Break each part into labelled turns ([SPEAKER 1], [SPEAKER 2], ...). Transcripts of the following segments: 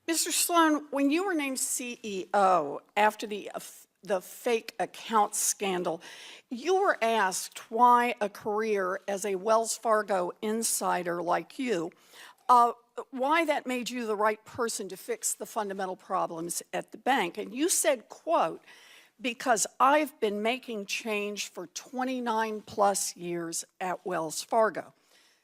[SPEAKER 1] Mr. Sloan, when you were named CEO after the fake account scandal, you were asked why a career as a Wells Fargo insider like you, why that made you the right person to fix the fundamental problems at the bank. And you said, quote, "Because I've been making change for 29 plus years at Wells Fargo."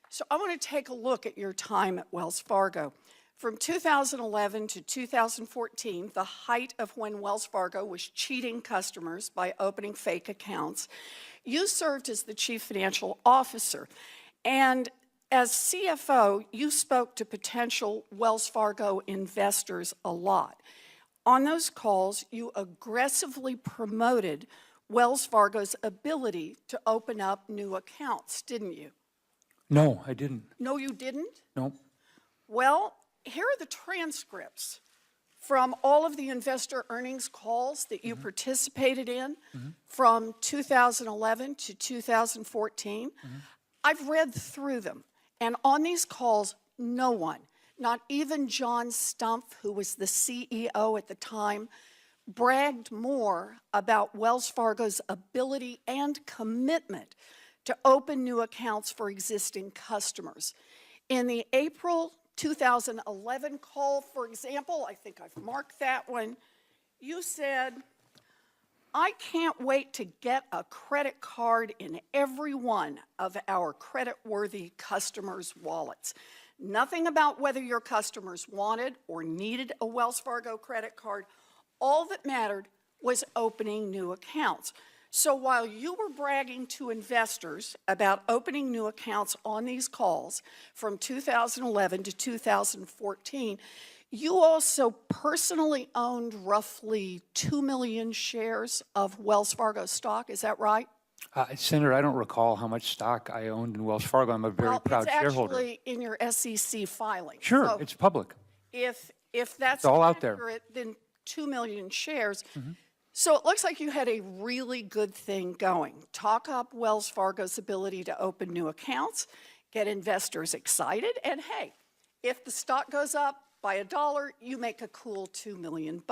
[SPEAKER 1] So I want to take a look at your time at Wells Fargo. From 2011 to 2014, the height of when Wells Fargo was cheating customers by opening fake accounts, you served as the chief financial officer. And as CFO, you spoke to potential Wells Fargo investors a lot. On those calls, you aggressively promoted Wells Fargo's ability to open up new accounts, didn't you?
[SPEAKER 2] No, I didn't.
[SPEAKER 1] No, you didn't?
[SPEAKER 2] No.
[SPEAKER 1] Well, here are the transcripts from all of the investor earnings calls that you participated in from 2011 to 2014. I've read through them. And on these calls, no one, not even John Stumpf, who was the CEO at the time, bragged more about Wells Fargo's ability and commitment to open new accounts for existing customers. In the April 2011 call, for example, I think I've marked that one, you said, "I can't wait to get a credit card in every one of our credit-worthy customers' wallets." Nothing about whether your customers wanted or needed a Wells Fargo credit card. All that mattered was opening new accounts. So while you were bragging to investors about opening new accounts on these calls from 2011 to 2014, you also personally owned roughly 2 million shares of Wells Fargo stock. Is that right?
[SPEAKER 2] Senator, I don't recall how much stock I owned in Wells Fargo. I'm a very proud shareholder.
[SPEAKER 1] It's actually in your SEC filing.
[SPEAKER 2] Sure,
[SPEAKER 1] So
[SPEAKER 2] it's public.
[SPEAKER 1] if that's
[SPEAKER 2] all out there.
[SPEAKER 1] accurate, then 2 million shares. So it looks like you had a really good thing going. Talk up Wells Fargo's ability to open new accounts, get investors excited, and hey, if the stock goes up by $1, you make a cool $2 million.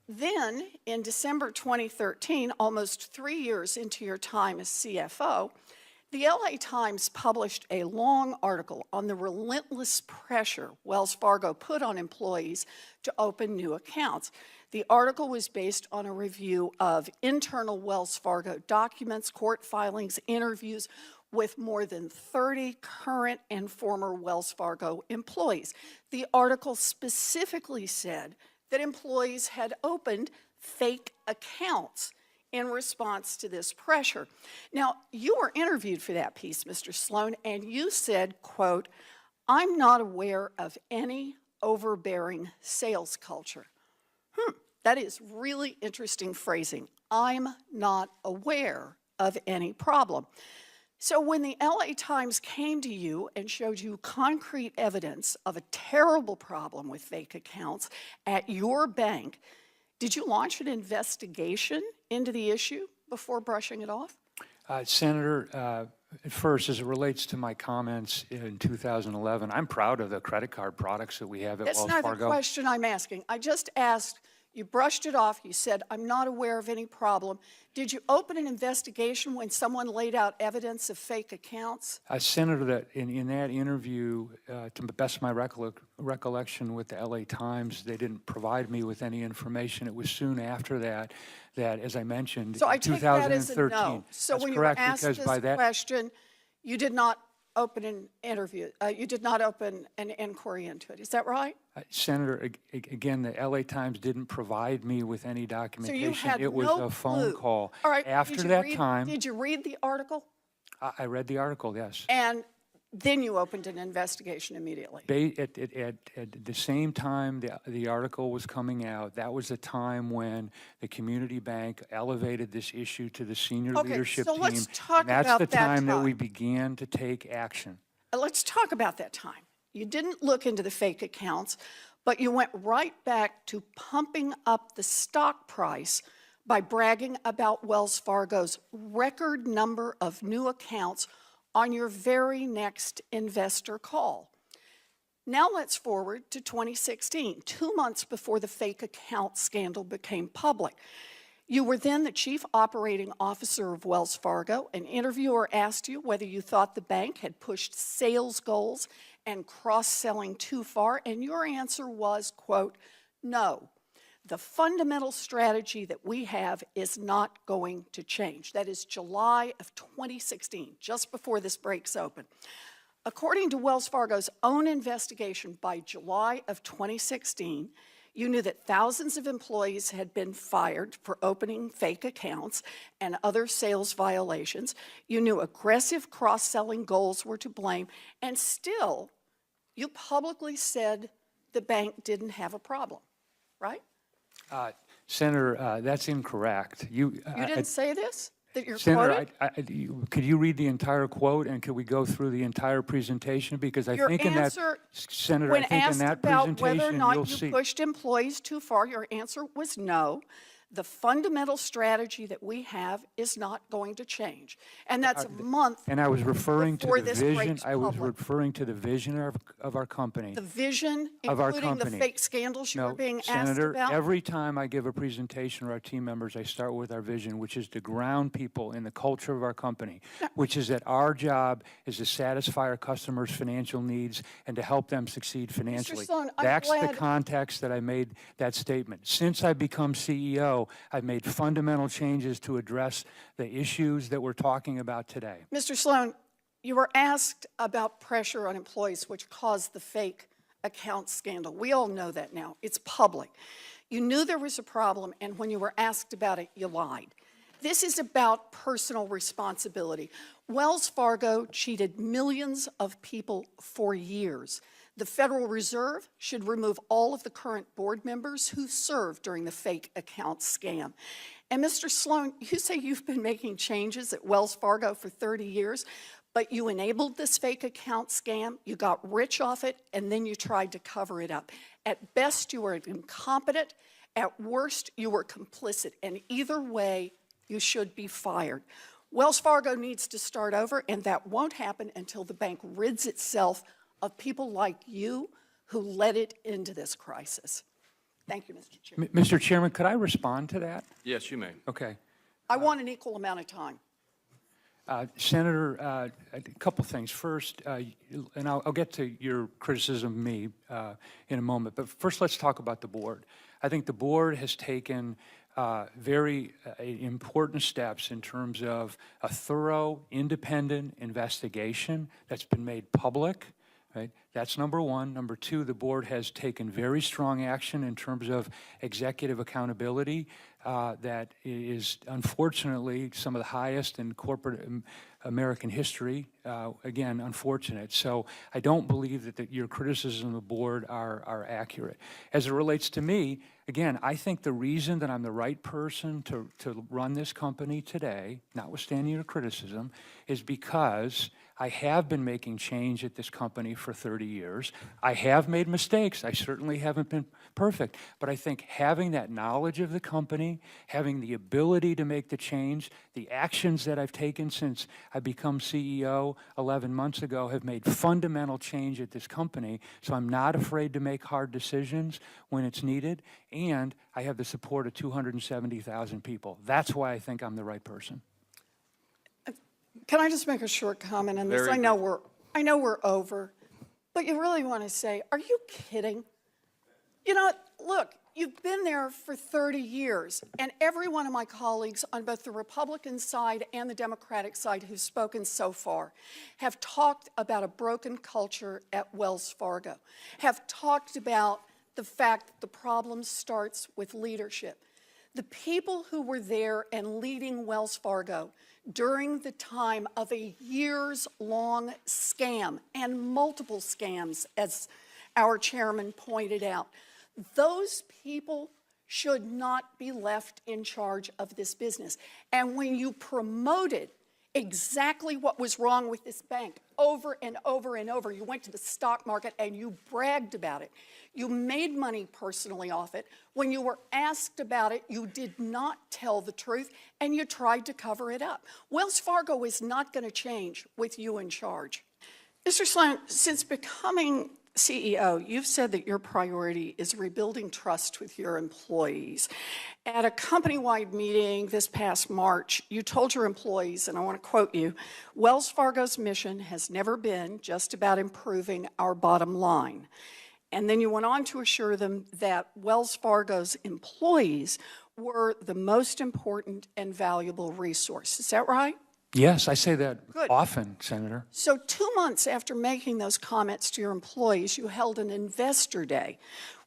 [SPEAKER 1] Then, in December 2013, almost 3 years into your time as CFO, the LA Times published a long article on the relentless pressure Wells Fargo put on employees to open new accounts. The article was based on a review of internal Wells Fargo documents, court filings, interviews with more than 30 current and former Wells Fargo employees. The article specifically said that employees had opened fake accounts in response to this pressure. Now, you were interviewed for that piece, Mr. Sloan, and you said, quote, "I'm not aware of any overbearing sales culture." That is really interesting phrasing. I'm not aware of any problem. So when the LA Times came to you and showed you concrete evidence of a terrible problem with fake accounts at your bank, did you launch an investigation into the issue before brushing it off?
[SPEAKER 2] Senator, first, as it relates to my comments in 2011, I'm proud of the credit card products that we have at Wells Fargo.
[SPEAKER 1] That's not the question I'm asking. I just asked, you brushed it off, you said, "I'm not aware of any problem." Did you open an investigation when someone laid out evidence of fake accounts?
[SPEAKER 2] Senator, that in that interview, to the best of my recollection with the LA Times, they didn't provide me with any information. It was soon after that, as I mentioned,
[SPEAKER 1] so
[SPEAKER 2] in
[SPEAKER 1] I take that as a
[SPEAKER 2] 2013.
[SPEAKER 1] no. So
[SPEAKER 2] That's
[SPEAKER 1] when
[SPEAKER 2] correct,
[SPEAKER 1] you were asked
[SPEAKER 2] because
[SPEAKER 1] this
[SPEAKER 2] by that
[SPEAKER 1] question, you did not open an interview, you did not open an inquiry into it. Is that right?
[SPEAKER 2] Senator, again, the LA Times didn't provide me with any documentation.
[SPEAKER 1] So you had
[SPEAKER 2] it was
[SPEAKER 1] no
[SPEAKER 2] a phone
[SPEAKER 1] clue.
[SPEAKER 2] call.
[SPEAKER 1] All right.
[SPEAKER 2] After that time,
[SPEAKER 1] did you read the article?
[SPEAKER 2] I read the article, yes.
[SPEAKER 1] And then you opened an investigation immediately.
[SPEAKER 2] At the same time the article was coming out, that was the time when the community bank elevated this issue to the senior leadership team.
[SPEAKER 1] Let's talk
[SPEAKER 2] and that's
[SPEAKER 1] about
[SPEAKER 2] the
[SPEAKER 1] that
[SPEAKER 2] time that we began to take action.
[SPEAKER 1] Let's talk about that time. You didn't look into the fake accounts, but you went right back to pumping up the stock price by bragging about Wells Fargo's record number of new accounts on your very next investor call. Now let's forward to 2016, 2 months before the fake account scandal became public. You were then the chief operating officer of Wells Fargo. An interviewer asked you whether you thought the bank had pushed sales goals and cross-selling too far, and your answer was, quote, no. The fundamental strategy that we have is not going to change. That is July of 2016, just before this breaks open. According to Wells Fargo's own investigation, by July of 2016, you knew that thousands of employees had been fired for opening fake accounts and other sales violations. You knew aggressive cross-selling goals were to blame, and still, you publicly said the bank didn't have a problem, right?
[SPEAKER 2] Senator, that's incorrect.
[SPEAKER 1] You didn't say this? That you're
[SPEAKER 2] Senator,
[SPEAKER 1] quoted?
[SPEAKER 2] could you read the entire quote, and could we go through the entire presentation? Because I
[SPEAKER 1] Your
[SPEAKER 2] think in that,
[SPEAKER 1] answer,
[SPEAKER 2] Senator, I
[SPEAKER 1] when
[SPEAKER 2] think in
[SPEAKER 1] asked
[SPEAKER 2] that
[SPEAKER 1] about whether or
[SPEAKER 2] presentation,
[SPEAKER 1] not
[SPEAKER 2] you'll
[SPEAKER 1] you
[SPEAKER 2] see.
[SPEAKER 1] pushed employees too far, your answer was no. The fundamental strategy that we have is not going to change. And that's a month
[SPEAKER 2] And I was referring to
[SPEAKER 1] before
[SPEAKER 2] the
[SPEAKER 1] this
[SPEAKER 2] vision.
[SPEAKER 1] breaks
[SPEAKER 2] I was
[SPEAKER 1] public.
[SPEAKER 2] referring to the vision of our company.
[SPEAKER 1] The vision,
[SPEAKER 2] Of our
[SPEAKER 1] including the
[SPEAKER 2] company.
[SPEAKER 1] fake scandals you were being asked
[SPEAKER 2] Senator,
[SPEAKER 1] about?
[SPEAKER 2] every time I give a presentation to our team members, I start with our vision, which is to ground people in the culture of our company, which is that our job is to satisfy our customers' financial needs and to help them succeed financially.
[SPEAKER 1] Sloan, I'm
[SPEAKER 2] That's the
[SPEAKER 1] glad-
[SPEAKER 2] context that I made that statement. Since I've become CEO, I've made fundamental changes to address the issues that we're talking about today.
[SPEAKER 1] Mr. Sloan, you were asked about pressure on employees, which caused the fake account scandal. We all know that now. It's public. You knew there was a problem, and when you were asked about it, you lied. This is about personal responsibility. Wells Fargo cheated millions of people for years. The Federal Reserve should remove all of the current board members who served during the fake account scam. And Mr. Sloan, you say you've been making changes at Wells Fargo for 30 years, but you enabled this fake account scam, you got rich off it, and then you tried to cover it up. At best, you were incompetent. At worst, you were complicit. And either way, you should be fired. Wells Fargo needs to start over, and that won't happen until the bank rids itself of people like you who led it into this crisis. Thank you, Mr. Chairman.
[SPEAKER 2] Mr. Chairman, could I respond to that?
[SPEAKER 3] Yes, you may.
[SPEAKER 2] Okay.
[SPEAKER 1] I want an equal amount of time.
[SPEAKER 2] Senator, a couple things. First, and I'll get to your criticism of me in a moment, but first let's talk about the board. I think the board has taken very important steps in terms of a thorough, independent investigation that's been made public. Right? That's number one. Number two, the board has taken very strong action in terms of executive accountability that is unfortunately some of the highest in corporate American history. Again, unfortunate. So I don't believe that your criticism of the board are accurate. As it relates to me, again, I think the reason that I'm the right person to run this company today, notwithstanding your criticism, is because I have been making change at this company for 30 years. I have made mistakes. I certainly haven't been perfect. But I think having that knowledge of the company, having the ability to make the change, the actions that I've taken since I become CEO 11 months ago have made fundamental change at this company. So I'm not afraid to make hard decisions when it's needed. And I have the support of 270,000 people. That's why I think I'm the right person.
[SPEAKER 1] Can I just make a short comment on this?
[SPEAKER 3] Very
[SPEAKER 1] I know we're over, but you really want to say, are you kidding? You know, look, you've been there for 30 years, and every one of my colleagues on both the Republican side and the Democratic side who's spoken so far have talked about a broken culture at Wells Fargo, have talked about the fact that the problem starts with leadership. The people who were there and leading Wells Fargo during the time of a years-long scam and multiple scams, as our chairman pointed out, those people should not be left in charge of this business. And when you promoted exactly what was wrong with this bank over and over and over, you went to the stock market and you bragged about it. You made money personally off it. When you were asked about it, you did not tell the truth, and you tried to cover it up. Wells Fargo is not going to change with you in charge. Mr. Sloan, since becoming CEO, you've said that your priority is rebuilding trust with your employees. At a company-wide meeting this past March, you told your employees, and I want to quote you, Wells Fargo's mission has never been just about improving our bottom line. And then you went on to assure them that Wells Fargo's employees were the most important and valuable resource. Is that right?
[SPEAKER 2] Yes, I say that
[SPEAKER 1] Good.
[SPEAKER 2] often, Senator.
[SPEAKER 1] So 2 months after making those comments to your employees, you held an investor day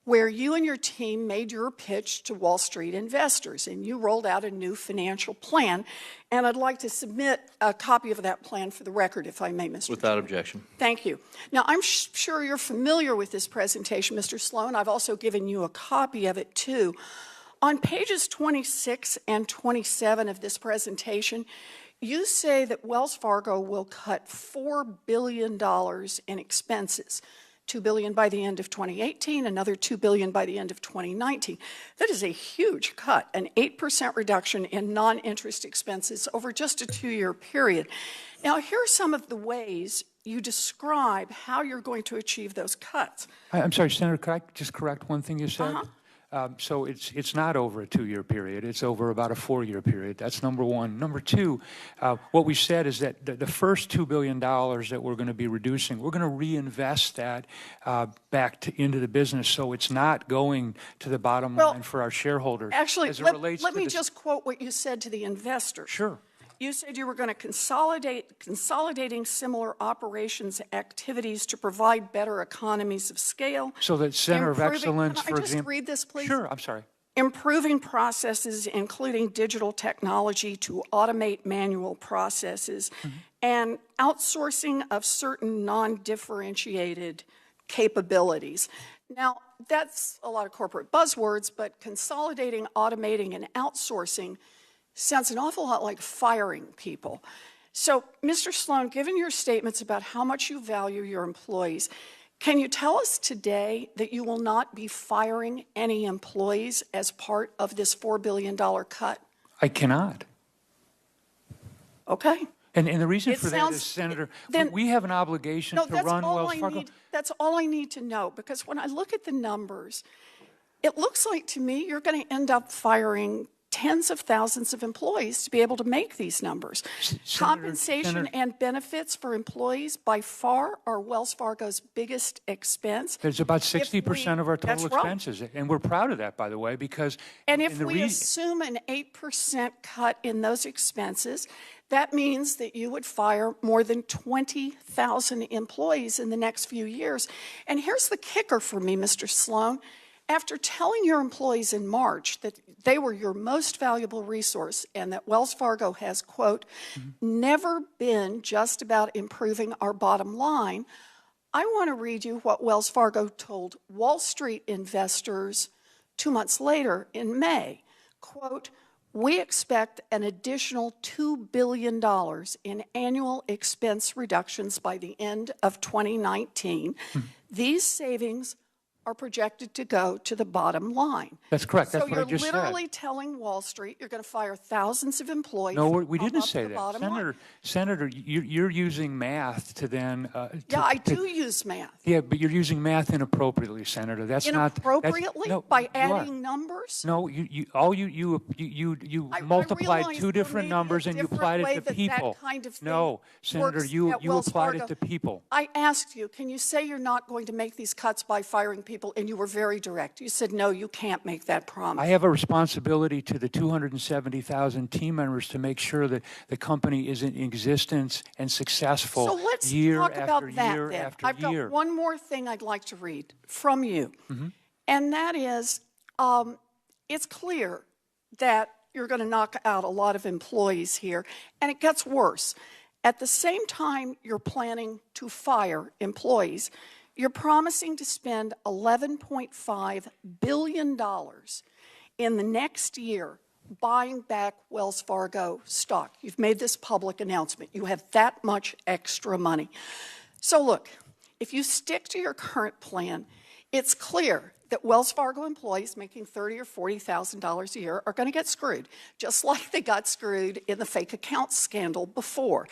[SPEAKER 1] where you and your team made your pitch to Wall Street investors, and you rolled out a new financial plan. And I'd like to submit a copy of that plan for the record, if I may, Mr.
[SPEAKER 3] Without objection.
[SPEAKER 1] Thank you. Now, I'm sure you're familiar with this presentation, Mr. Sloan. I've also given you a copy of it, too. On pages 26 and 27 of this presentation, you say that Wells Fargo will cut $4 billion in expenses, $2 billion by the end of 2018, another $2 billion by the end of 2019. That is a huge cut, an 8% reduction in non-interest expenses over just a 2-year period. Now, here are some of the ways you describe how you're going to achieve those cuts.
[SPEAKER 2] I'm sorry, Senator, could I just correct one thing you said? So it's not over a 2-year period. It's over about a 4-year period. That's number one. Number two, what we said is that the first $2 billion that we're going to be reducing, we're going to reinvest that back into the business, so it's not going to the bottom line for our shareholders.
[SPEAKER 1] Actually,
[SPEAKER 2] as it
[SPEAKER 1] let me just quote what you said to the investors.
[SPEAKER 2] Sure.
[SPEAKER 1] You said you were going to consolidating similar operations activities to provide better economies of scale.
[SPEAKER 2] So that Center of Excellence,
[SPEAKER 1] for example. Can I just read this, please?
[SPEAKER 2] Sure, I'm sorry.
[SPEAKER 1] Improving processes, including digital technology to automate manual processes, and outsourcing of certain non-differentiated capabilities. Now, that's a lot of corporate buzzwords, but consolidating, automating, and outsourcing sounds an awful lot like firing people. So, Mr. Sloan, given your statements about how much you value your employees, can you tell us today that you will not be firing any employees as part of this $4 billion cut?
[SPEAKER 2] I cannot.
[SPEAKER 1] Okay.
[SPEAKER 2] And the reason for that is, Senator, we have an obligation to run Wells Fargo.
[SPEAKER 1] That's all I need to know, because when I look at the numbers, it looks like to me you're going to end up firing tens of thousands of employees to be able to make these numbers. Compensation and benefits for employees by far are Wells Fargo's biggest expense.
[SPEAKER 2] There's about 60% of our total expenses, and we're proud of that, by the way, because...
[SPEAKER 1] And if we assume an 8% cut in those expenses, that means that you would fire more than 20,000 employees in the next few years. And here's the kicker for me, Mr. Sloan. After telling your employees in March that they were your most valuable resource and that Wells Fargo has, quote, never been just about improving our bottom line, I want to read you what Wells Fargo told Wall Street investors 2 months later in May. Quote, we expect an additional $2 billion in annual expense reductions by the end of 2019. These savings are projected to go to the bottom line.
[SPEAKER 2] That's correct. That's what I just said.
[SPEAKER 1] So you're literally telling Wall Street you're going to fire thousands of employees.
[SPEAKER 2] No, we didn't say that. Senator, you're using math to then...
[SPEAKER 1] yeah, I do use math.
[SPEAKER 2] Yeah, but you're using math inappropriately, Senator. That's not...
[SPEAKER 1] Inappropriately? By adding numbers?
[SPEAKER 2] No, you multiplied two different numbers and you applied it to people. No, Senator, you applied it to people.
[SPEAKER 1] I asked you, can you say you're not going to make these cuts by firing people? And you were very direct. You said, no, you can't make that promise.
[SPEAKER 2] I have a responsibility to the 270,000 team members to make sure that the company is in existence and successful year after year after year.
[SPEAKER 1] I've got one more thing I'd like to read from you. And that is, it's clear that you're going to knock out a lot of employees here, and it gets worse. At the same time you're planning to fire employees, you're promising to spend $11.5 billion in the next year buying back Wells Fargo stock. You've made this public announcement. You have that much extra money. So look, if you stick to your current plan, it's clear that Wells Fargo employees making $30,000 or $40,000 a year are going to get screwed, just like they got screwed in the fake accounts scandal before.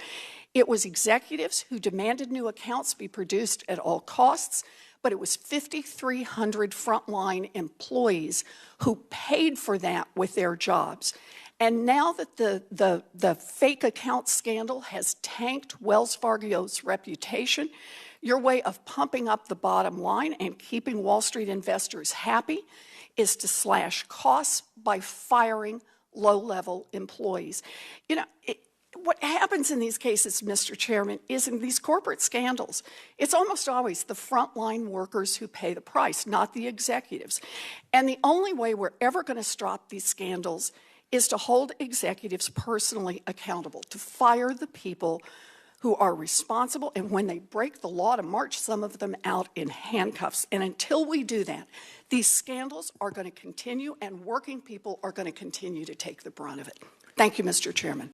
[SPEAKER 1] It was executives who demanded new accounts be produced at all costs, but it was 5,300 frontline employees who paid for that with their jobs. And now that the fake account scandal has tanked Wells Fargo's reputation, your way of pumping up the bottom line and keeping Wall Street investors happy is to slash costs by firing low-level employees. You know, what happens in these cases, Mr. Chairman, is in these corporate scandals, it's almost always the frontline workers who pay the price, not the executives. And the only way we're ever going to stop these scandals is to hold executives personally accountable, to fire the people who are responsible, and when they break the law, to march some of them out in handcuffs. And until we do that, these scandals are going to continue, and working people are going to continue to take the brunt of it. Thank you, Mr. Chairman.